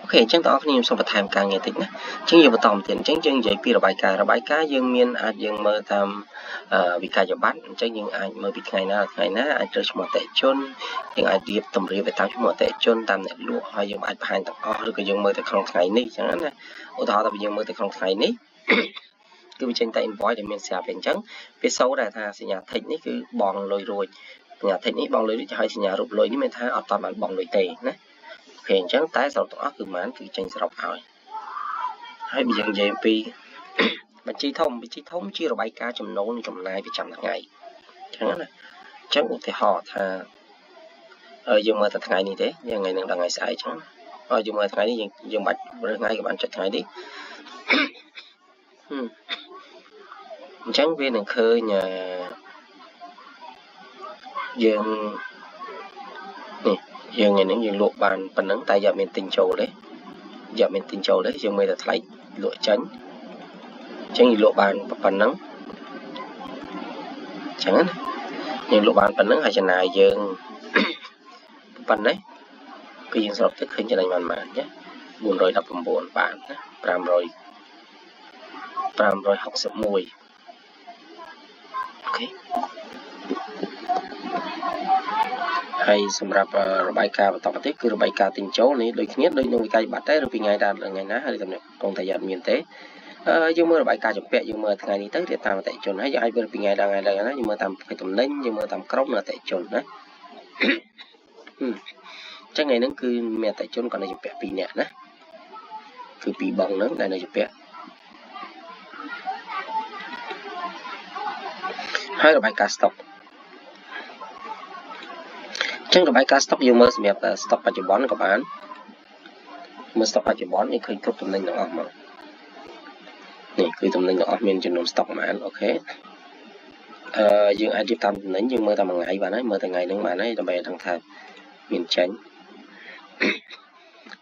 អូខេអញ្ចឹងបងប្អូនខ្ញុំសូមបន្ថែមការងារតិចណាអញ្ចឹងយើងបន្តទៀតអញ្ចឹងយើងនិយាយពីរបាយការណ៍យើងមានអាចយើងមើលតាមវិក័យប័ត្រអញ្ចឹងយើងអាចមើលពីថ្ងៃណាអាចរើសឈ្មោះអតិថិជនយើងអាចរៀបតម្រៀបទៅតាមឈ្មោះអតិថិជនតាមអ្នកលក់ហើយយើងអាចបង្ហាញទាំងអស់ឬក៏យើងមើលទៅក្នុងថ្ងៃនេះអញ្ចឹងណាឧទាហរណ៍ថាយើងមើលទៅក្នុងថ្ងៃនេះគឺវាចេញតែ invoice ដែលមានស្រាប់អញ្ចឹងវាសូរថាសញ្ញា tick នេះគឺបងលុយរួចសញ្ញា tick នេះបងលុយរួចហើយសញ្ញារូបលុយនេះមានថាអត់តបានបងលុយទេណាអូខេអញ្ចឹងតែសរុបទាំងអស់គឺប៉ុន្មានគឺចេញសរុបឲ្យហើយបើយើងនិយាយពីបញ្ជីធំជារបាយការណ៍ចំណូលនិងចំណាយប្រចាំថ្ងៃអញ្ចឹងណាអញ្ចឹងឧទាហរណ៍ថាយើងមើលតែថ្ងៃនេះទេយើងថ្ងៃនឹងដល់ថ្ងៃស្អែកអញ្ចឹងយើងមើលថ្ងៃនេះយើងបាច់រើសថ្ងៃក៏បានចិត្តថ្ងៃនេះអញ្ចឹងវានឹងឃើញយើងថ្ងៃនេះយើងលក់បានប៉ុណ្ណឹងតែយកមានទិញចូលទេយើងមើលតែថ្លៃលក់ចាញ់អញ្ចឹងយើងលក់បានប៉ុណ្ណឹងអញ្ចឹងណាយើងលក់បានប៉ុណ្ណឹងហើយចំណាយយើងប៉ុណ្ណេះគឺយើងសរុបទៅឃើញចំណេញបានប៉ុន្មានណា419បានណា561អូខេហើយសម្រាប់របាយការណ៍បន្តទៀតគឺរបាយការណ៍ទិញចូលនេះដូចគ្នាដូចនឹងវិក័យប័ត្រដែរឬពីថ្ងៃណាហើយតំណែងកងតាយ៉ាត់មានទេយើងមើលរបាយការណ៍ចម្ពាក់យើងមើលថ្ងៃនេះទៅរៀបតាមអតិថិជនហើយយើងអាចមើលពីថ្ងៃដល់ថ្ងៃណាយើងមើលតាមប្រភេទតំណែងយើងមើលតាមក្រុមអតិថិជនណាចឹងថ្ងៃហ្នឹងគឺមានអតិថិជនគាត់នៅចម្ពាក់2នាក់ណាគឺ2បងហ្នឹងដែលនៅចម្ពាក់ហើយរបាយការណ៍ stock ចឹងរបាយការណ៍ stock យើងមើលសម្រាប់ stock បច្ចុប្បន្នក៏បានមើល stock បច្ចុប្បន្ននេះឃើញគ្រប់តំណែងទាំងអស់មកនេះគឺតំណែងទាំងអស់មានចំនួន stock ប៉ុន្មានអូខេយើងអាចរៀបតាមតំណែងយើងមើលតាមមួយថ្ងៃបានហើយមើលថ្ងៃហ្នឹងបានហើយដើម្បីឲ្យដឹងថាមានចេញ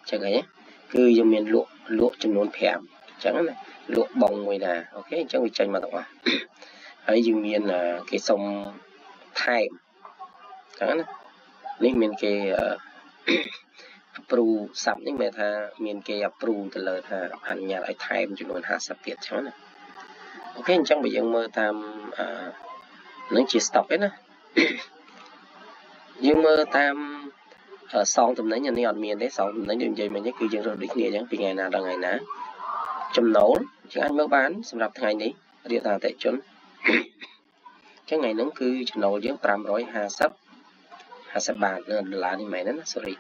ចឹងហើយគឺយើងមានលក់ចំនួន5អញ្ចឹងណាលក់បងមួយណាអូខេអញ្ចឹងវាចេញមកទាំងអស់ហើយយើងមានគេសុំថែមអញ្ចឹងណានេះមានគេapprove សាប់នេះមានថាមានគេ approve ទៅលើថាអនុញ្ញាតឲ្យថែមចំនួន50ទៀតអញ្ចឹងណាអូខេអញ្ចឹងបើយើងមើលតាមនឹងជា stock ឯណាយើងមើលតាមសងតំណែងនេះអត់មានទេសងតំណែងយើងនិយាយមិញគឺយើងរកដូចគ្នាអញ្ចឹងពីថ្ងៃណាដល់ថ្ងៃណាចំណូលយើងអាចមើលបានសម្រាប់ថ្ងៃនេះរៀបតាមអតិថិជនអញ្ចឹងថ្ងៃហ្នឹងគឺចំណូលយើង550បាតដុល្លារនេះមែនណា sorry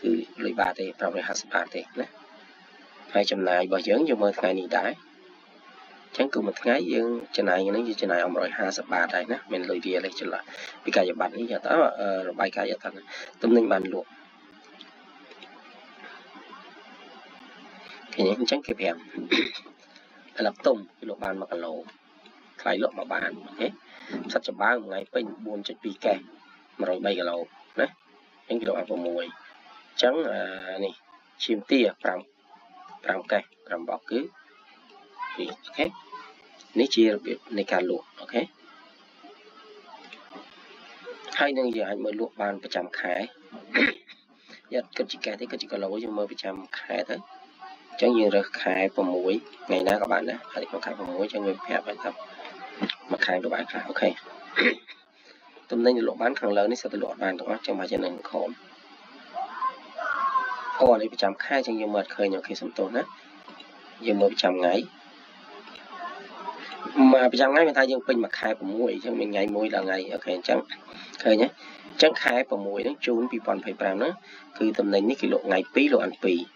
គឺលុយបាតទេ550បាតទេណាហើយចំណាយរបស់យើងមើលថ្ងៃនេះដែរអញ្ចឹងគឺមួយថ្ងៃយើងចំណាយហ្នឹងយើងចំណាយ150បាតហើយណាមានលុយរៀលទេច្រឡំពីកាយប័ត្រនេះយកទៅរបាយការណ៍យកទៅទំនិញបានលក់ឃើញអញ្ចឹងគេប្រាប់ឥឡូវទុំគឺលក់បាន1គីឡូថ្លៃលក់មកបានអូខេផ្សិតចំបើងថ្ងៃពេញ 4.2 កេស103គីឡូណាអញ្ចឹងគេលក់បាន6អញ្ចឹងនេះឈាមទា5កេស5បោកគឺអូខេនេះជារបៀបនៃការលក់អូខេហើយនឹងយើងអាចមើលលក់បានប្រចាំខែយកគិតជាកេសទេគិតជាគីឡូយើងមើលប្រចាំខែទៅអញ្ចឹងយើងរើសខែ6ថ្ងៃណាក៏បានដែរហើយក្នុងខែ6អញ្ចឹងវាប្រាប់ឲ្យថាមួយខែលក់បានខ្លះអូខេតំណែងលក់បានខាងលើនេះសិតទៅលក់បានទាំងអស់ចឹងមកជានឹងខំនេះប្រចាំខែអញ្ចឹងយើងមើលឃើញអូខេសំទោសណាយើងមើលប្រចាំថ្ងៃមកប្រចាំថ្ងៃមានថាយើងពេញមួយខែ6អញ្ចឹងមានថ្ងៃ1ដល់ថ្ងៃអូខេអញ្ចឹងឃើញទេអញ្ចឹងខែ6ហ្នឹងជូន2025ហ្នឹងគឺតំណែងនេះគេលក់ថ្ងៃ2លក់អាន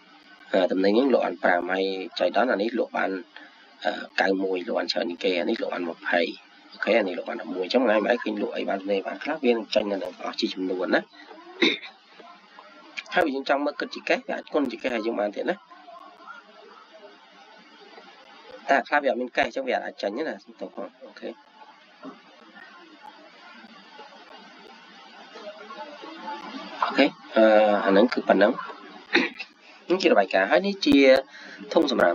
2តំណែងហ្នឹងលក់អាន5ហើយចៃដន្យអានេះលក់បាន91លក់អានច្រើននេះគេអានេះលក់អាន20អូខេអានេះលក់អាន11អញ្ចឹងថ្ងៃម្អែកឃើញលក់អីបានទេបានខ្លះវានឹងចាញ់នៅអស់ជាចំនួនណាហើយយើងចង់មើលគិតជាកេសវាអាចគុណជាកេសឲ្យយើងបានទៀតណាតែខ្លះវាអត់មានកេសអញ្ចឹងវាអាចចាញ់ណាសំទោសផងអូខេអាហ្នឹងគឺប៉ុណ្ណឹងនេះជារបាយការណ៍ហើយនេះជាធុងសម្រា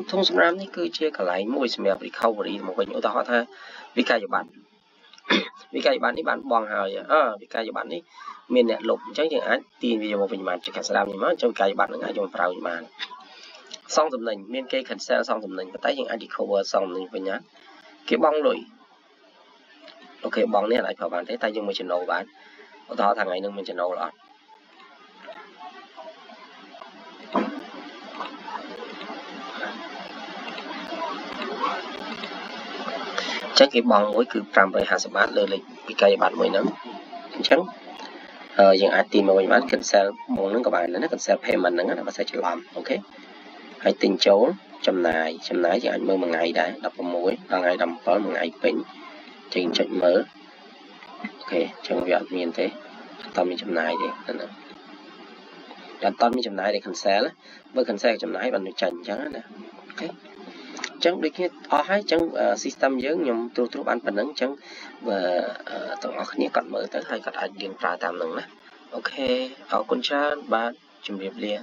មនេះគឺជាកន្លែងមួយសម្រាប់ recovery មកវិញឧទាហរណ៍ថាវិក័យប័ត្រនេះបានបងហើយវិក័យប័ត្រនេះមានអ្នកលុបអញ្ចឹងយើងអាចទាញវាមកវិញបានជាកាសស្ដាមនេះមកអញ្ចឹងវិក័យប័ត្រនឹងអាចយកប្រើវិញបាន សងសំណេញមានគេ cancel សងសំណេញប៉ុន្តែយើងអាច recover សងសំណេញវិញណាគេបង់លុយអូខេបង់នេះអាចប្រើបានទេតែយើងមកចំណូលបានឧទាហរណ៍ថ្ងៃនឹងមានចំណូលអត់ចឹងគេបង់មួយគឺ550 បាតលើលេខវិក័យប័ត្រមួយហ្នឹងអញ្ចឹងយើងអាចទីមកវិញបាន cancel មកហ្នឹងក៏បានដែរណា cancel payment ហ្នឹងណាបើសិនច្រឡំអូខេហើយទិញចូលចំណាយយើងអាចមើលមួយថ្ងៃដែរ16ដល់ថ្ងៃ17មួយថ្ងៃពេញចឹងចុចមើលអូខេចឹងវាអត់មានទេតើមានចំណាយទេហ្នឹងតែតើមានចំណាយđể cancel បើ cancel ចំណាយបានចាញ់អញ្ចឹងណាអូខេចឹងដូចគ្នាអស់ហើយចឹង system យើងខ្ញុំត្រួសបានប៉ុណ្្នឹងចឹងបើទាំងអស់គ្នាគាត់មើលទៅហើយគាត់អាចរៀនប្រើតាមនឹងណាអូខេអរគុណច្រើនបាទជម្រាបលា